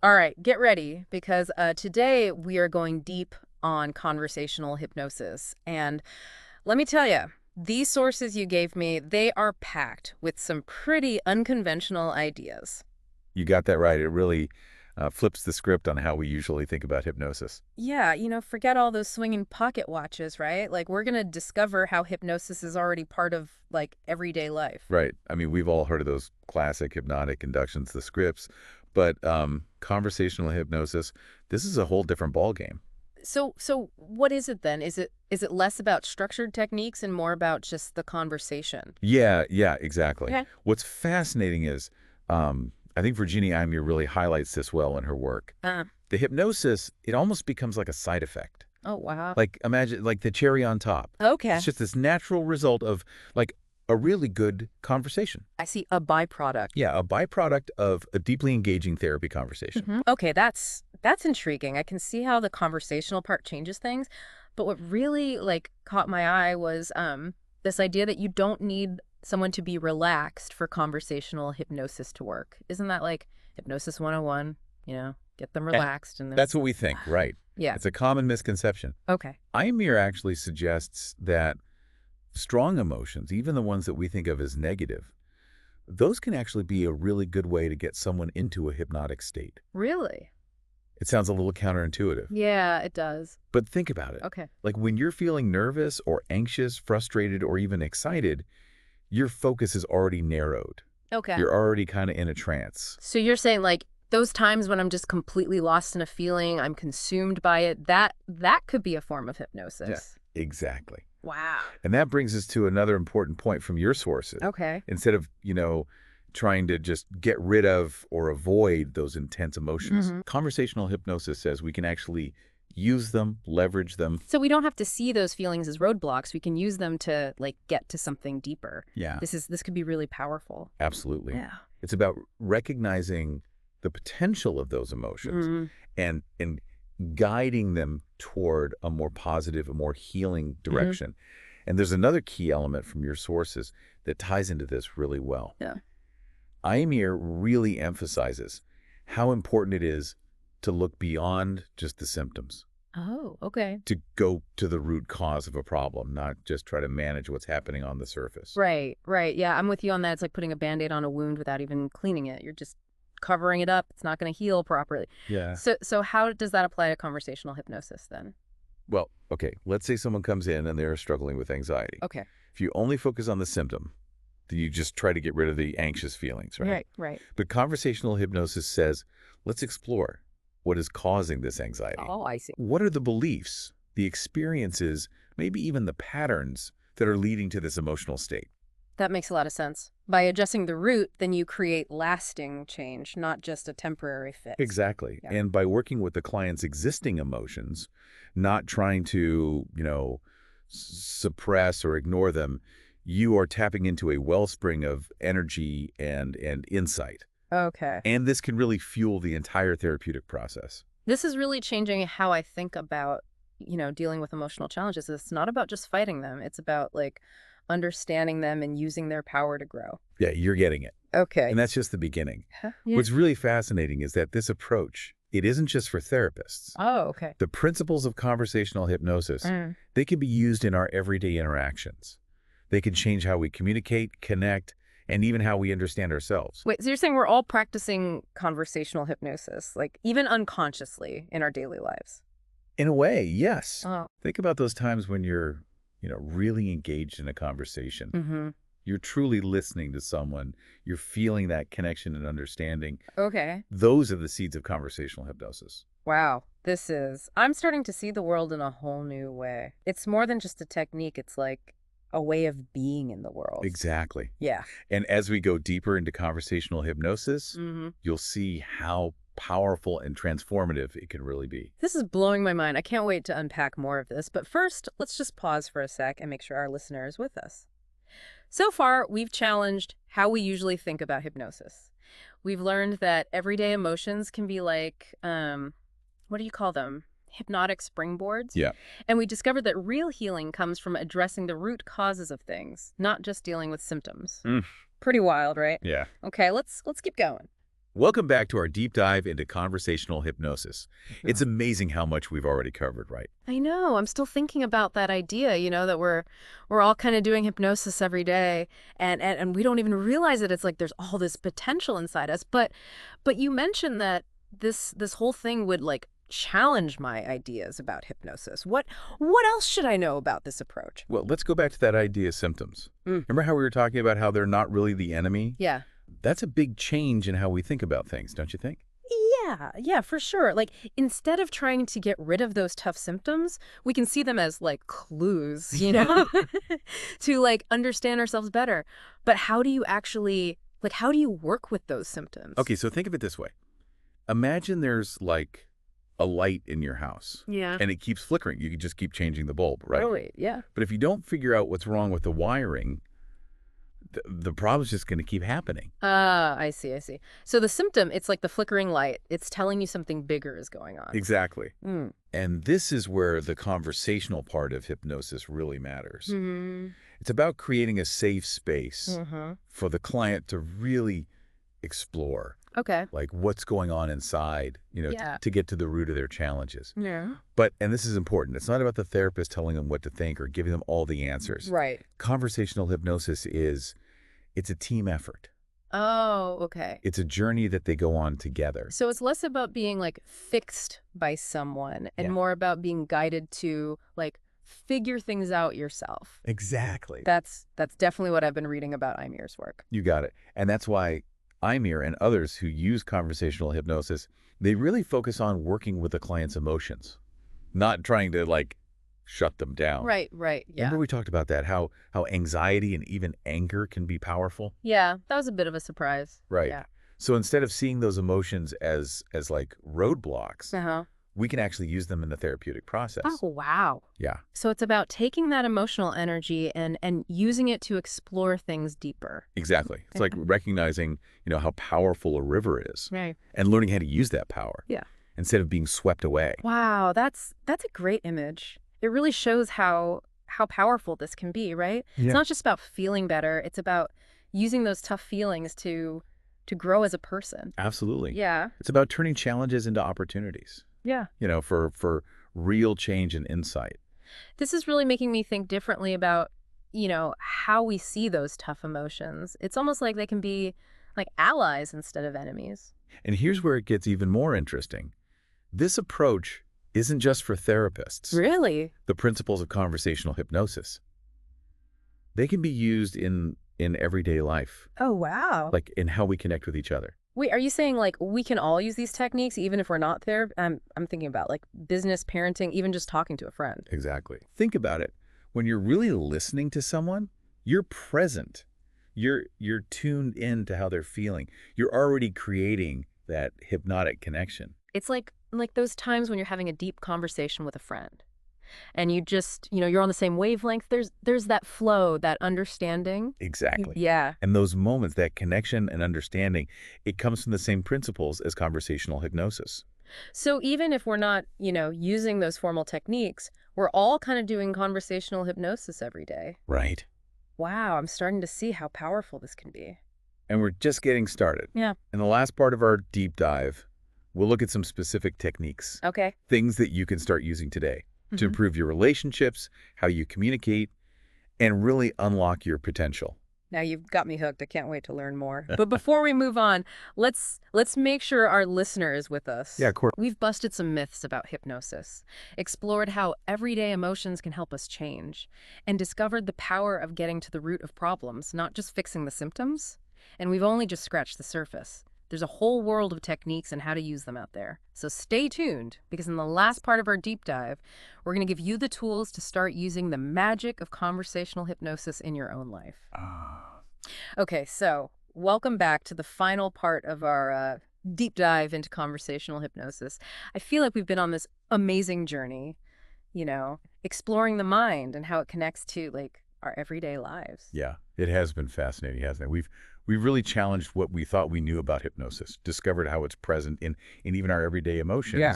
All right, get ready because today we are going deep on conversational hypnosis. And let me tell you, these sources you gave me, they are packed with some pretty unconventional ideas. You got that right. It really flips the script on how we usually think about hypnosis. Yeah, forget all those swinging pocket watches, right? Like, we're going to discover how hypnosis is already part of, like, everyday life. Right. I mean, we've all heard of those classic hypnotic inductions, the scripts, but conversational hypnosis, this is a whole different ballgame. So what is it then? Is it less about structured techniques and more about just the conversation? Yeah, exactly. Okay. What's fascinating is, I think Virginie Eymerer really highlights this well in her work. Uh, The hypnosis, it almost becomes like a side effect. oh, wow. Like, imagine, like the cherry on top. Okay. It's just this natural result of, like, a really good conversation. I see a byproduct. Yeah, a byproduct of a deeply engaging therapy conversation. Okay, that's intriguing. I can see how the conversational part changes things, but what really like caught my eye was this idea that you don't need someone to be relaxed for conversational hypnosis to work. Isn't that like hypnosis 101, get them Yeah. relaxed and then That's what we think, right? yeah. It's a common misconception. Okay. Eymerer actually suggests that strong emotions, even the ones that we think of as negative, those can actually be a really good way to get someone into a hypnotic state. Really? It sounds a little counterintuitive, Yeah, it does. but think about it. Okay. Like when you're feeling nervous or anxious, frustrated, or even excited, your focus is already narrowed. Okay. You're already kind of in a trance. So you're saying like those times when I'm just completely lost in a feeling, I'm consumed by it, that could be a form of hypnosis. Yeah, exactly. Wow. And that brings us to another important point from your sources. Okay. Instead of, trying to just get rid of or avoid those intense emotions, conversational hypnosis says we can actually use them, leverage them. So we don't have to see those feelings as roadblocks. We can use them to like get to something deeper. Yeah, This could be really powerful. absolutely. Yeah. It's about recognizing the potential of those emotions and guiding them toward a more positive, a more healing direction. And there's another key element from your sources that ties into this really well. Yeah. Eymerer really emphasizes how important it is to look beyond just the symptoms, Oh, okay. to go to the root cause of a problem, not just try to manage what's happening on the surface. Right. Yeah, I'm with you on that. It's like putting a Band-Aid on a wound without even cleaning it. You're just covering it up. It's not going to heal properly. Yeah. So how does that apply to conversational hypnosis then? Well, okay, let's say someone comes in and they're struggling with anxiety. Okay. If you only focus on the symptom, then you just try to get rid of the anxious feelings, right? Right. But conversational hypnosis says, let's explore what is causing this anxiety. Oh, I see. What are the beliefs, the experiences, maybe even the patterns that are leading to this emotional state? That makes a lot of sense. By addressing the root, then you create lasting change, not just a temporary fix. Exactly. Yeah. And by working with the client's existing emotions, not trying to, suppress or ignore them, you are tapping into a wellspring of energy and insight. Okay. And this can really fuel the entire therapeutic process. This is really changing how I think about, dealing with emotional challenges. It's not about just fighting them. It's about like understanding them and using their power to grow. Yeah, you're getting it. Okay. And that's just the beginning. Yeah. What's really fascinating is that this approach, it isn't just for therapists. Oh, okay. The principles of conversational hypnosis, they can be used in our everyday interactions. They can change how we communicate, connect, and even how we understand ourselves. Wait, so you're saying we're all practicing conversational hypnosis, like even unconsciously in our daily lives? In a way, yes. Oh. Think about those times when you're, really engaged in a conversation. You're truly listening to someone. You're feeling that connection and understanding. Okay. Those are the seeds of conversational hypnosis. Wow. I'm starting to see the world in a whole new way. It's more than just a technique. It's like a way of being in the world. Exactly. Yeah. And as we go deeper into conversational hypnosis, you'll see how powerful and transformative it can really be. This is blowing my mind. I can't wait to unpack more of this. But first, let's just pause for a sec and make sure our listener is with us. So far, we've challenged how we usually think about hypnosis. We've learned that everyday emotions can be like, what do you call them? Hypnotic springboards. Yeah. And we discovered that real healing comes from addressing the root causes of things, not just dealing with symptoms. Pretty wild, right? Yeah. Okay, let's keep going. Welcome back to our deep dive into conversational hypnosis. It's amazing how much we've already covered, right? I know. I'm still thinking about that idea, that we're all kind of doing hypnosis every day, and we don't even realize it. It's like there's all this potential inside us. But you mentioned that this whole thing would like challenge my ideas about hypnosis. What else should I know about this approach? Well, let's go back to that idea of symptoms. Remember how we were talking about how they're not really the enemy? Yeah. That's a big change in how we think about things, don't you think? Yeah, for sure. Like, instead of trying to get rid of those tough symptoms, we can see them as, like, clues, to, like, understand ourselves better. But how do you actually, how do you work with those symptoms? Okay, so think of it this way. Imagine there's, like, a light in your house. Yeah. And it keeps flickering. You can just keep changing the bulb, right? Totally, yeah. But if you don't figure out what's wrong with the wiring, the problem's just going to keep happening. I see. So the symptom, it's like the flickering light. It's telling you something bigger is going on. Exactly. And this is where the conversational part of hypnosis really matters. It's about creating a safe space for the client to really explore. Okay. Like what's going on inside, to get to the root of their challenges. Yeah. And this is important, it's not about the therapist telling them what to think or giving them all the answers. Right. Conversational hypnosis it's a team effort. Oh, okay. It's a journey that they go on together. So it's less about being like fixed by someone and more about being guided to like figure things out yourself. Exactly. That's definitely what I've been reading about Eymere's work. You got it. And that's why Eymere and others who use conversational hypnosis, they really focus on working with the client's emotions, not trying to like shut them down. Right, yeah. Remember we talked about that, how anxiety and even anger can be powerful? Yeah, that was a bit of a surprise. Right. Yeah. So instead of seeing those emotions as like roadblocks, we can actually use them in the therapeutic process. Oh, wow. Yeah. So it's about taking that emotional energy and using it to explore things deeper. Exactly. It's like recognizing, how powerful a river is. Right. And learning how to use that power. Yeah. Instead of being swept away. Wow, that's a great image. It really shows how powerful this can be, right? Yeah. It's not just about feeling better. It's about using those tough feelings to grow as a person. Absolutely. Yeah. It's about turning challenges into opportunities. Yeah. For real change and insight. This is really making me think differently about, how we see those tough emotions. It's almost like they can be like allies instead of enemies. And here's where it gets even more interesting. This approach isn't just for therapists. Really? The principles of conversational hypnosis. They can be used in everyday life. Oh, wow. Like in how we connect with each other. Wait, are you saying like we can all use these techniques even if we're not there? I'm thinking about like business, parenting, even just talking to a friend. Exactly. Think about it. When you're really listening to someone, you're present. You're tuned in to how they're feeling. You're already creating that hypnotic connection. It's like those times when you're having a deep conversation with a friend and you just, you're on the same wavelength. There's that flow, that understanding. Exactly. Yeah. And those moments, that connection and understanding, it comes from the same principles as conversational hypnosis. So even if we're not, using those formal techniques, we're all kind of doing conversational hypnosis every day. Right. Wow, I'm starting to see how powerful this can be. And we're just getting started. Yeah. In the last part of our deep dive, we'll look at some specific techniques. Okay. Things that you can start using today to improve your relationships, how you communicate, and really unlock your potential. Now you've got me hooked. I can't wait to learn more. But before we move on, let's make sure our listener is with us. Yeah, of course. We've busted some myths about hypnosis, explored how everyday emotions can help us change, and discovered the power of getting to the root of problems, not just fixing the symptoms. And we've only just scratched the surface. There's a whole world of techniques and how to use them out there. So stay tuned, because in the last part of our deep dive, we're going to give you the tools to start using the magic of conversational hypnosis in your own life. Okay, so welcome back to the final part of our deep dive into conversational hypnosis. I feel like we've been on this amazing journey, exploring the mind and how it connects to like our everyday lives. Yeah, it has been fascinating, hasn't it? We've really challenged what we thought we knew about hypnosis, discovered how it's present in even our everyday emotions. Yeah.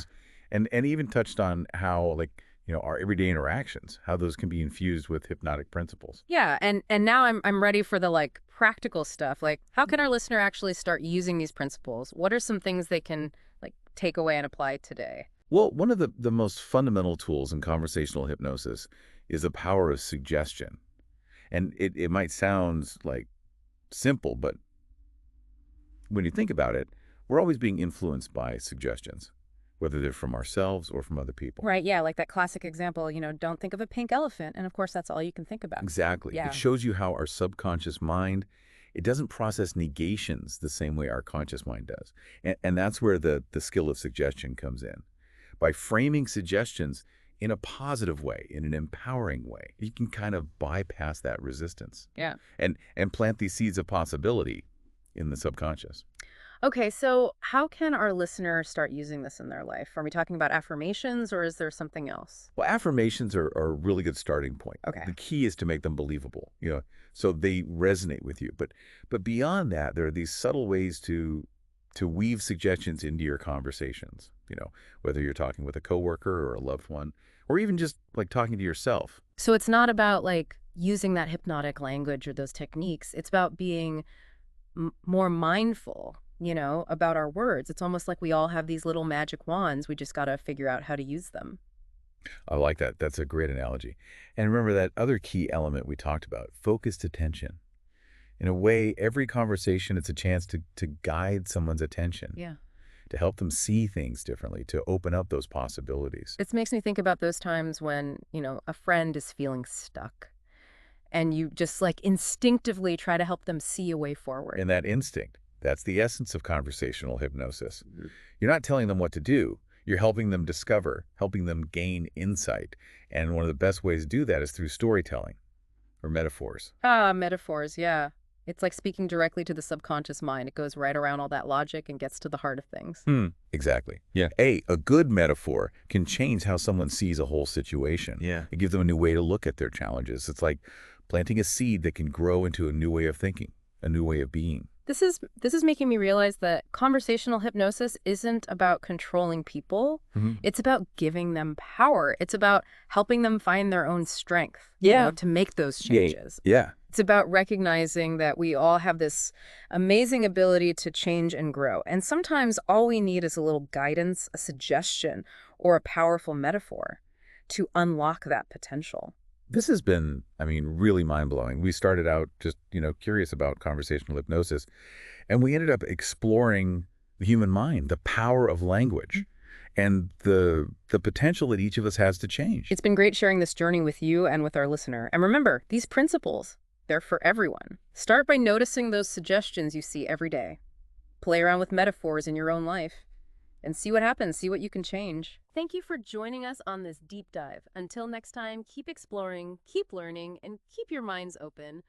And even touched on how like our everyday interactions, how those can be infused with hypnotic principles. Yeah, and now I'm ready for the like practical stuff. Like, how can our listener actually start using these principles? What are some things they can like take away and apply today? Well, one of the most fundamental tools in conversational hypnosis is the power of suggestion. And it might sound like simple, but when you think about it, we're always being influenced by suggestions, whether they're from ourselves or from other people. Right, yeah, like that classic example, don't think of a pink elephant, and of course that's all you can think about. Exactly. Yeah. It shows you how our subconscious mind, it doesn't process negations the same way our conscious mind does. And that's where the skill of suggestion comes in. By framing suggestions in a positive way, in an empowering way, you can kind of bypass that resistance Yeah. and plant these seeds of possibility in the subconscious. Okay, so how can our listener start using this in their life? Are we talking about affirmations or is there something else? Well, affirmations are a really good starting point. Okay. The key is to make them believable, so they resonate with you. But beyond that, there are these subtle ways to weave suggestions into your conversations, whether you're talking with a coworker or a loved one, or even just like talking to yourself. So it's not about like using that hypnotic language or those techniques. It's about being more mindful, about our words. It's almost like we all have these little magic wands. We just got to figure out how to use them. I like that. That's a great analogy. And remember that other key element we talked about, focused attention. In a way, every conversation, it's a chance to guide someone's attention, Yeah. to help them see things differently, to open up those possibilities. It makes me think about those times when, a friend is feeling stuck and you just like instinctively try to help them see a way forward. And that instinct, that's the essence of conversational hypnosis. You're not telling them what to do. You're helping them discover, helping them gain insight. And one of the best ways to do that is through storytelling or metaphors. Ah, metaphors, yeah. It's like speaking directly to the subconscious mind. It goes right around all that logic and gets to the heart of things. Exactly. Yeah. A good metaphor can change how someone sees a whole situation. Yeah. It gives them a new way to look at their challenges. It's like planting a seed that can grow into a new way of thinking, a new way of being. This is making me realize that conversational hypnosis isn't about controlling people. It's about giving them power. It's about helping them find their own strength, to make those changes. Yeah. It's about recognizing that we all have this amazing ability to change and grow. And sometimes all we need is a little guidance, a suggestion, or a powerful metaphor to unlock that potential. This has been, really mind-blowing. We started out just, curious about conversational hypnosis, and we ended up exploring the human mind, the power of language, and the potential that each of us has to change. It's been great sharing this journey with you and with our listener. And remember, these principles, they're for everyone. Start by noticing those suggestions you see every day. Play around with metaphors in your own life and see what happens, see what you can change. Thank you for joining us on this deep dive. Until next time, keep exploring, keep learning, and keep your minds open.